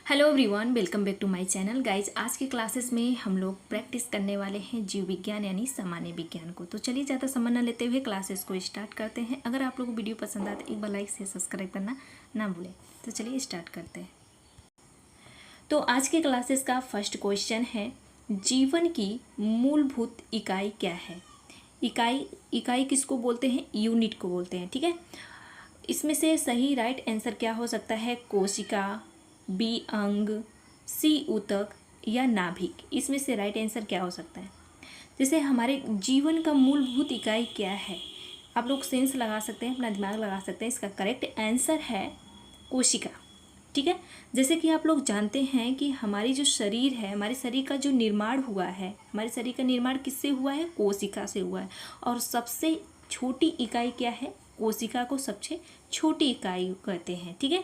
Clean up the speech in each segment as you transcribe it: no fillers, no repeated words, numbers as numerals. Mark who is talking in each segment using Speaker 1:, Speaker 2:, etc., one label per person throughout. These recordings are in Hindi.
Speaker 1: Hello everyone, welcome back to my channel guys. आज के क्लासेस में हम लोग प्रैक्टिस करने वाले हैं जीव विज्ञान यानी सामान्य विज्ञान को। तो चलिए ज़्यादा समय न लेते हुए क्लासेस को स्टार्ट करते हैं। अगर आप लोगों को वीडियो पसंद आए तो एक बार लाइक से सब्सक्राइब करना ना भूलें। तो चलिए स्टार्ट करते हैं। तो आज के क्लासेस का फर्स्ट क्वेश्चन है, जीवन की मूलभूत इकाई क्या है। इकाई किसको बोलते हैं? यूनिट को बोलते हैं। ठीक है, इसमें से सही राइट आंसर क्या हो सकता है? कोशिका, बी अंग, सी ऊतक या नाभिक। इसमें से राइट आंसर क्या हो सकता है? जैसे हमारे जीवन का मूलभूत इकाई क्या है, आप लोग सेंस लगा सकते हैं, अपना दिमाग लगा सकते हैं। इसका करेक्ट आंसर है कोशिका। ठीक है, जैसे कि आप लोग जानते हैं कि हमारी जो शरीर है, हमारे शरीर का जो निर्माण हुआ है, हमारे शरीर का निर्माण किससे हुआ है? कोशिका से हुआ है। और सबसे छोटी इकाई क्या है? कोशिका को सबसे छोटी इकाई कहते हैं। ठीक है,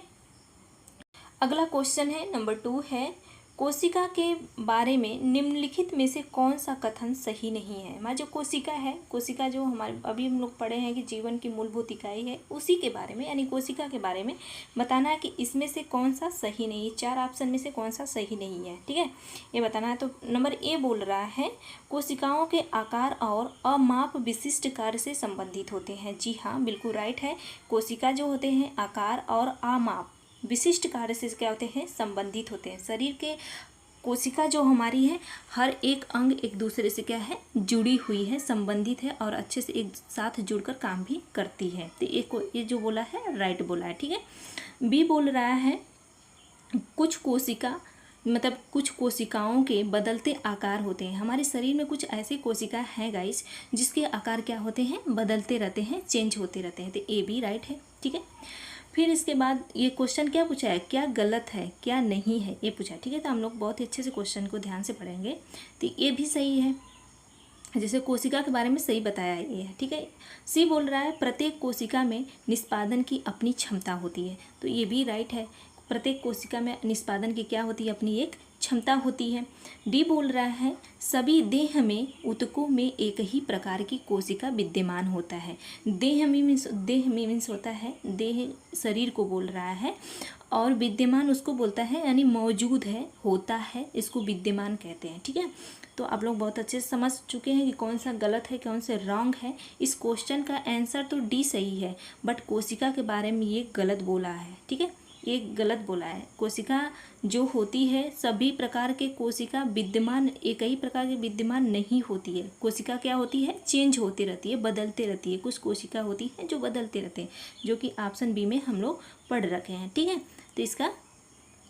Speaker 1: अगला क्वेश्चन है नंबर 2 है, कोशिका के बारे में निम्नलिखित में से कौन सा कथन सही नहीं है। हमारी जो कोशिका है, कोशिका जो हमारे अभी हम लोग पढ़े हैं कि जीवन की मूलभूत इकाई है, उसी के बारे में यानी कोशिका के बारे में बताना है कि इसमें से कौन सा सही नहीं है। 4 ऑप्शन में से कौन सा सही नहीं है। ठीक है, ये बताना है। तो नंबर ए बोल रहा है, कोशिकाओं के आकार और अमाप विशिष्ट कार्य से संबंधित होते हैं। जी हाँ, बिल्कुल राइट है। कोशिका जो होते हैं आकार और अमाप विशिष्ट कार्य से क्या होते हैं? संबंधित होते हैं। शरीर के कोशिका जो हमारी है, हर एक अंग एक दूसरे से क्या है? जुड़ी हुई है, संबंधित है और अच्छे से एक साथ जुड़कर काम भी करती है। तो ये जो बोला है राइट बोला है। ठीक है, बी बोल रहा है, कुछ कोशिकाओं के बदलते आकार होते हैं। हमारे शरीर में कुछ ऐसी कोशिका हैं गाइस, जिसके आकार क्या होते हैं? बदलते रहते हैं, चेंज होते रहते हैं। तो ए भी राइट है। ठीक है, फिर इसके बाद ये क्वेश्चन क्या पूछा है? क्या गलत है, क्या नहीं है, ये पूछा। ठीक है, तो हम लोग बहुत ही अच्छे से क्वेश्चन को ध्यान से पढ़ेंगे। तो ये भी सही है, जैसे कोशिका के बारे में सही बताया ये है। ठीक है, सी बोल रहा है, प्रत्येक कोशिका में निष्पादन की अपनी क्षमता होती है। तो ये भी राइट है, प्रत्येक कोशिका में निष्पादन की क्या होती है? अपनी एक क्षमता होती है। डी बोल रहा है, सभी देह में ऊतकों में एक ही प्रकार की कोशिका विद्यमान होता है। देह में मीन्स होता है, देह शरीर को बोल रहा है, और विद्यमान उसको बोलता है यानी मौजूद है, होता है, इसको विद्यमान कहते हैं। ठीक है, तो आप लोग बहुत अच्छे से समझ चुके हैं कि कौन सा गलत है, कौन सा रॉन्ग है। इस क्वेश्चन का आंसर तो डी सही है, बट कोशिका के बारे में ये गलत बोला है। ठीक है, ये गलत बोला है। कोशिका जो होती है, सभी प्रकार के कोशिका विद्यमान एक ही प्रकार की विद्यमान नहीं होती है। कोशिका क्या होती है? चेंज होती रहती है, बदलते रहती है। कुछ कोशिका होती है जो बदलते रहते हैं, जो कि ऑप्शन बी में हम लोग पढ़ रखे हैं। ठीक है, तो इसका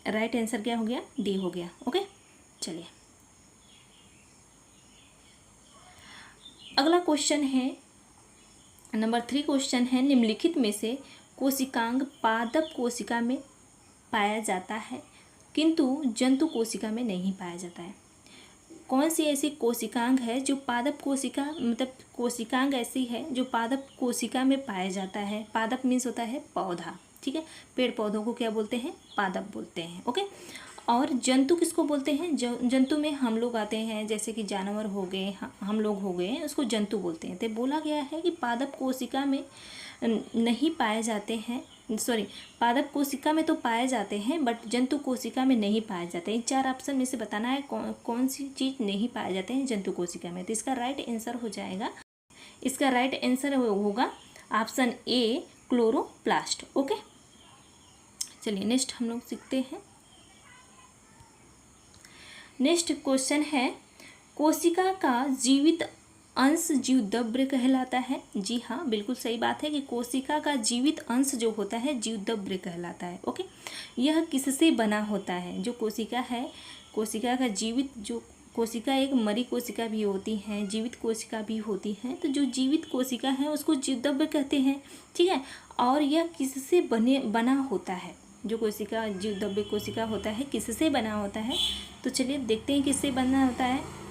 Speaker 1: राइट आंसर क्या हो गया? डी हो गया। ओके, चलिए अगला क्वेश्चन है नंबर 3 क्वेश्चन है, निम्नलिखित में से कोशिकांग पादप कोशिका में पाया जाता है किंतु जंतु कोशिका में नहीं पाया जाता है। कौन सी ऐसी कोशिकांग है जो पादप कोशिका मतलब कोशिकांग ऐसी है जो पादप कोशिका में पाया जाता है। पादप मीन्स होता है पौधा। ठीक है, पेड़ पौधों को क्या बोलते हैं? पादप बोलते हैं। ओके, और जंतु किसको बोलते हैं? जंतु में हम लोग आते हैं, जैसे कि जानवर हो गए, हम लोग हो गए, उसको जंतु बोलते हैं। तो बोला गया है कि पादप कोशिका में नहीं पाए जाते हैं, सॉरी, पादप कोशिका में तो पाए जाते हैं बट जंतु कोशिका में नहीं पाए जाते हैं। 4 ऑप्शन में से बताना है कौन सी चीज़ नहीं पाए जाते हैं जंतु कोशिका में। तो इसका राइट आंसर हो जाएगा, इसका राइट आंसर होगा ऑप्शन ए, क्लोरोप्लास्ट। ओके, चलिए नेक्स्ट हम लोग सीखते हैं। नेक्स्ट क्वेश्चन है, कोशिका का जीवित अंश जीवद्रव्य कहलाता है। जी हाँ, बिल्कुल सही बात है कि कोशिका का जीवित अंश जो होता है जीवद्रव्य कहलाता है। ओके, यह किससे बना होता है? जो कोशिका है, कोशिका का जीवित जो कोशिका, एक मरी कोशिका भी होती हैं, जीवित कोशिका भी होती हैं। तो जो जीवित कोशिका है उसको जीवद्रव्य कहते हैं। ठीक है, और यह किससे बना होता है? जो कोशिका जीवद्रव्य कोशिका होता है किससे बना होता है? तो चलिए देखते हैं किससे बना होता है।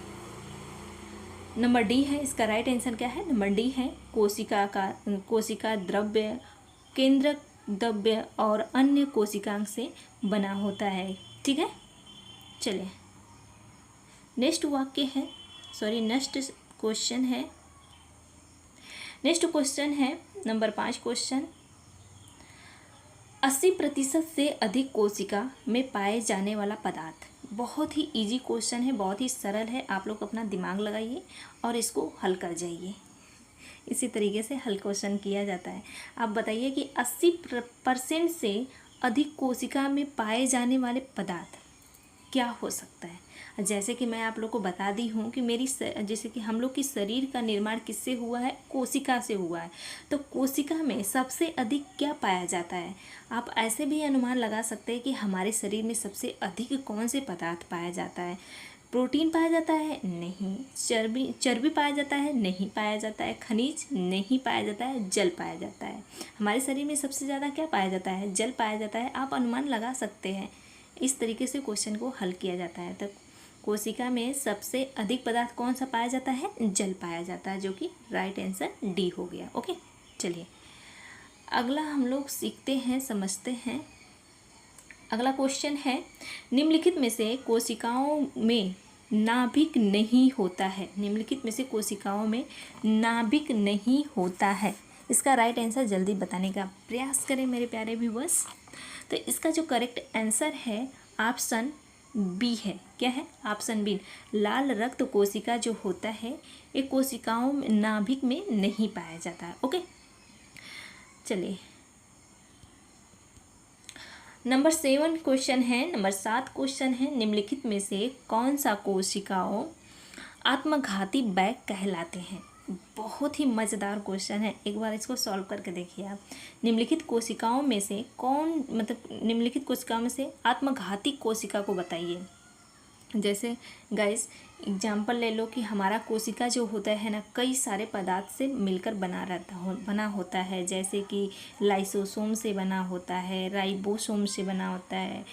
Speaker 1: नंबर डी है, इसका राइट आंसर क्या है? नंबर डी है, कोशिका द्रव्य, केंद्रक द्रव्य और अन्य कोशिकांग से बना होता है। ठीक है, चलिए नेक्स्ट क्वेश्चन है, नेक्स्ट क्वेश्चन है नंबर 5 क्वेश्चन, 80% से अधिक कोशिका में पाए जाने वाला पदार्थ। बहुत ही इजी क्वेश्चन है, बहुत ही सरल है। आप लोग अपना दिमाग लगाइए और इसको हल कर जाइए। इसी तरीके से हल क्वेश्चन किया जाता है। आप बताइए कि 80% से अधिक कोशिका में पाए जाने वाले पदार्थ क्या हो सकता है। जैसे कि मैं आप लोग को बता दी हूँ कि जैसे कि हम लोग की शरीर का निर्माण किससे हुआ है, कोशिका से हुआ है। तो कोशिका में सबसे अधिक क्या पाया जाता है। आप ऐसे भी अनुमान लगा सकते हैं कि हमारे शरीर में सबसे अधिक कौन से पदार्थ पाया जाता है। प्रोटीन पाया जाता है, नहीं। चर्बी पाया जाता है, नहीं पाया जाता है। खनिज नहीं पाया जाता है, जल पाया जाता है। हमारे शरीर में सबसे ज़्यादा क्या पाया जाता है, जल पाया जाता है। आप अनुमान लगा सकते हैं। इस तरीके से क्वेश्चन को हल किया जाता है। तो कोशिका में सबसे अधिक पदार्थ कौन सा पाया जाता है, जल पाया जाता है, जो कि राइट आंसर डी हो गया। ओके, चलिए अगला हम लोग सीखते हैं, समझते हैं। अगला क्वेश्चन है, निम्नलिखित में से कोशिकाओं में नाभिक नहीं होता है। निम्नलिखित में से कोशिकाओं में नाभिक नहीं होता है। इसका राइट आंसर जल्दी बताने का प्रयास करें मेरे प्यारे व्यूअर्स। तो इसका जो करेक्ट आंसर है ऑप्शन बी है। क्या है, ऑप्शन बी। लाल रक्त कोशिका जो होता है ये कोशिकाओं में नाभिक में नहीं पाया जाता है। ओके, चलिए नंबर 7 क्वेश्चन है, नंबर 7 क्वेश्चन है, निम्नलिखित में से कौन सा कोशिकाओं आत्मघाती बैग कहलाते हैं। बहुत ही मज़ेदार क्वेश्चन है, एक बार इसको सॉल्व करके देखिए आप। निम्नलिखित कोशिकाओं में से निम्नलिखित कोशिकाओं में से आत्मघाती कोशिका को बताइए। जैसे गाइस एग्जाम्पल ले लो कि हमारा कोशिका जो होता है ना, कई सारे पदार्थ से मिलकर बना होता है। जैसे कि लाइसोसोम से बना होता है, राइबोसोम से बना होता है,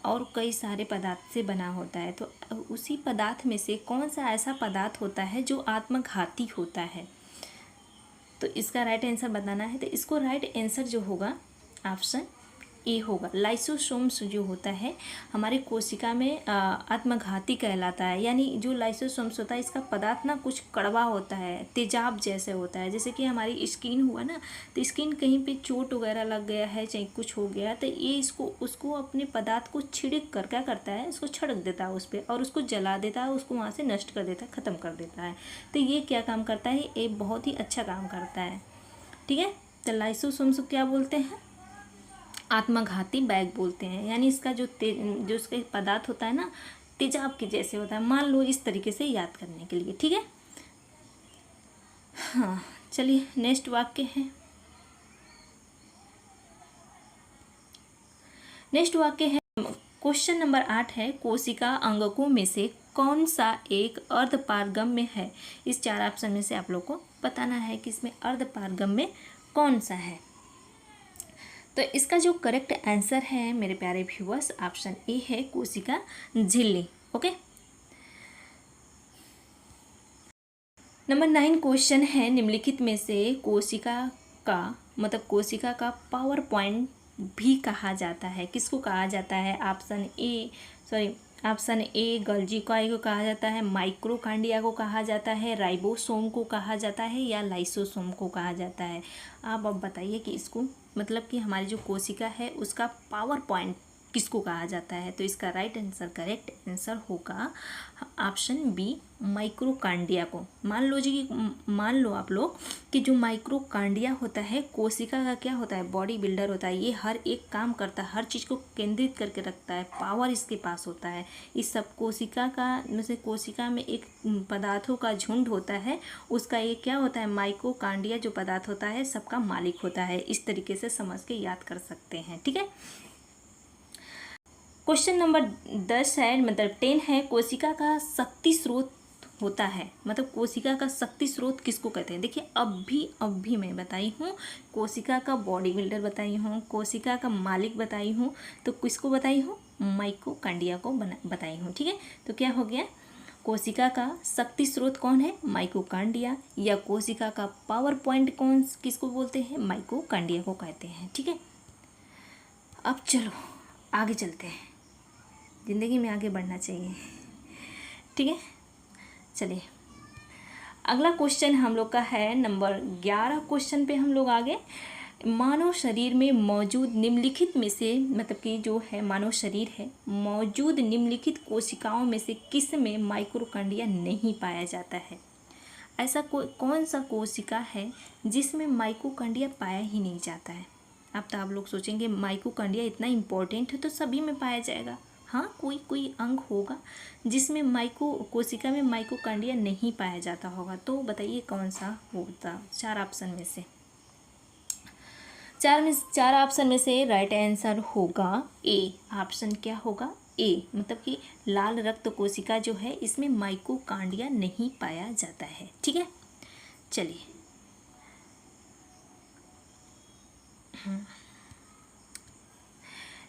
Speaker 1: और कई सारे पदार्थ से बना होता है। तो उसी पदार्थ में से कौन सा ऐसा पदार्थ होता है जो आत्मघाती होता है। तो इसका राइट आंसर बताना है। तो इसको राइट आंसर जो होगा ऑप्शन ए होगा। लाइसोसोम्स जो होता है हमारे कोशिका में आत्मघाती कहलाता है। यानी जो लाइसोसोम्स होता है इसका पदार्थ ना कुछ कड़वा होता है, तेजाब जैसे होता है। जैसे कि हमारी स्किन हुआ ना, तो स्किन कहीं पे चोट वगैरह लग गया है, चाहे कुछ हो गया, तो ये उसको अपने पदार्थ को छिड़क कर क्या करता है, उसको छिड़क देता है उस पर और उसको जला देता है, उसको वहाँ से नष्ट कर देता है, ख़त्म कर देता है। तो ये क्या काम करता है, ये बहुत ही अच्छा काम करता है। ठीक है, तो लाइसोसोम्स क्या बोलते हैं, आत्मघाती बैग बोलते हैं। यानी इसका जो उसका पदार्थ होता है ना, तेजाब के जैसे होता है। मान लो इस तरीके से याद करने के लिए। ठीक है, हाँ चलिए नेक्स्ट वाक्य है। नेक्स्ट वाक्य है, क्वेश्चन नंबर 8 है, कोशिका अंगकों में से कौन सा एक अर्धपारगम्य है। इस 4 ऑप्शन में से आप लोग को बताना है कि इसमें अर्धपारगम्य कौन सा है। तो इसका जो करेक्ट आंसर है मेरे प्यारे व्यूअर्स ऑप्शन ए है, कोशिका झिल्ली। ओके, नंबर 9 क्वेश्चन है, निम्नलिखित में से कोशिका का पावर पॉइंट भी कहा जाता है। किसको कहा जाता है, ऑप्शन ए गल्जी को कहा जाता है, माइक्रोकांडिया को कहा जाता है, राइबोसोम को कहा जाता है, या लाइसोसोम को कहा जाता है। आप अब बताइए कि इसको मतलब कि हमारी जो कोशिका है उसका पावर पॉइंट किसको कहा जाता है। तो इसका राइट आंसर, करेक्ट आंसर होगा ऑप्शन बी, माइक्रोकांडिया को। मान लो आप लोग कि जो माइक्रोकांडिया होता है कोशिका का क्या होता है, बॉडी बिल्डर होता है। ये हर एक काम करता है, हर चीज़ को केंद्रित करके रखता है, पावर इसके पास होता है। इस सब कोशिका में एक पदार्थों का झुंड होता है, उसका ये क्या होता है, माइक्रोकांडिया जो पदार्थ होता है सबका मालिक होता है। इस तरीके से समझ के याद कर सकते हैं। ठीक है, क्वेश्चन नंबर 10 है, मतलब 10 है, कोशिका का शक्ति स्रोत होता है। मतलब कोशिका का शक्ति स्रोत किसको कहते हैं। देखिए अब भी मैं बताई हूँ, कोशिका का बॉडी बिल्डर बताई हूँ, कोशिका का मालिक बताई हूँ, तो किसको बताई हूँ, माइक्रोकांडिया को बताई हूँ। ठीक है, तो क्या हो गया, कोशिका का शक्ति स्रोत कौन है, माइक्रोकांडिया, या कोशिका का पावर पॉइंट किसको बोलते हैं, माइक्रोकांडिया को कहते हैं। ठीक है, अब चलो आगे चलते हैं, ज़िंदगी में आगे बढ़ना चाहिए। ठीक है, चलिए अगला क्वेश्चन हम लोग का है नंबर 11 क्वेश्चन पे हम लोग आगे। मानव शरीर में मौजूद निम्नलिखित में से, मतलब कि जो है मानव शरीर है, मौजूद निम्नलिखित कोशिकाओं में से किस में माइटोकॉन्ड्रिया नहीं पाया जाता है? ऐसा कौन सा कोशिका है जिसमें माइटोकॉन्ड्रिया पाया ही नहीं जाता है? अब तो आप लोग सोचेंगे माइटोकॉन्ड्रिया इतना इम्पोर्टेंट है तो सभी में पाया जाएगा। हाँ, कोई अंग होगा जिसमें कोशिका में माइटोकॉन्ड्रिया नहीं पाया जाता होगा, तो बताइए कौन सा होता? 4 ऑप्शन में से 4 ऑप्शन में से राइट आंसर होगा ए। ऑप्शन क्या होगा? ए, मतलब कि लाल रक्त कोशिका जो है इसमें माइटोकॉन्ड्रिया नहीं पाया जाता है। ठीक है, चलिए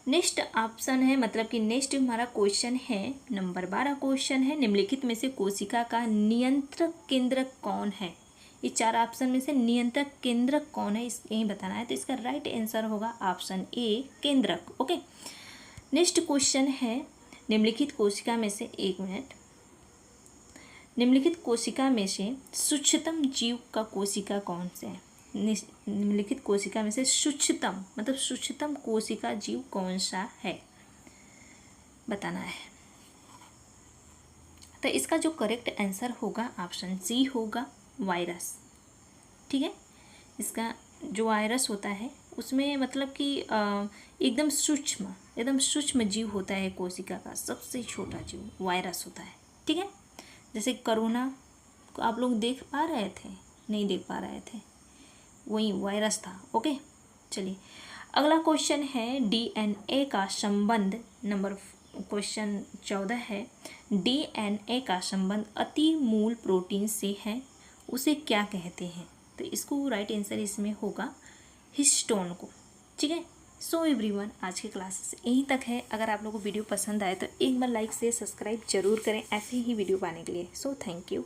Speaker 1: नेक्स्ट ऑप्शन है, मतलब कि नेक्स्ट हमारा क्वेश्चन है नंबर 12 क्वेश्चन है, निम्नलिखित में से कोशिका का नियंत्रक केंद्रक कौन है? ये 4 ऑप्शन में से नियंत्रक केंद्रक कौन है, यही बताना है। तो इसका राइट आंसर होगा ऑप्शन ए, केंद्रक। ओके, नेक्स्ट क्वेश्चन है निम्नलिखित कोशिका में से, एक मिनट, निम्नलिखित कोशिका में से सूक्ष्मतम जीव का कोशिका कौन से है? निम्नलिखित कोशिका में से सूक्ष्मतम, मतलब सूक्ष्मतम कोशिका जीव कौन सा है, बताना है। तो इसका जो करेक्ट आंसर होगा ऑप्शन सी होगा, वायरस। ठीक है, इसका जो वायरस होता है उसमें मतलब कि एकदम सूक्ष्म जीव होता है कोशिका का, सबसे छोटा जीव वायरस होता है। ठीक है, जैसे कोरोना को आप लोग देख पा रहे थे, नहीं देख पा रहे थे, वही वायरस था। ओके, चलिए अगला क्वेश्चन है डीएनए का संबंध, नंबर क्वेश्चन 14 है, डीएनए का संबंध अति मूल प्रोटीन से है, उसे क्या कहते हैं? तो इसको राइट आंसर इसमें होगा हिस्टोन को। ठीक है, सो एवरीवन, आज की क्लासेस यहीं तक है। अगर आप लोगों को वीडियो पसंद आए तो एक बार लाइक से सब्सक्राइब जरूर करें ऐसे ही वीडियो पाने के लिए। So thank you.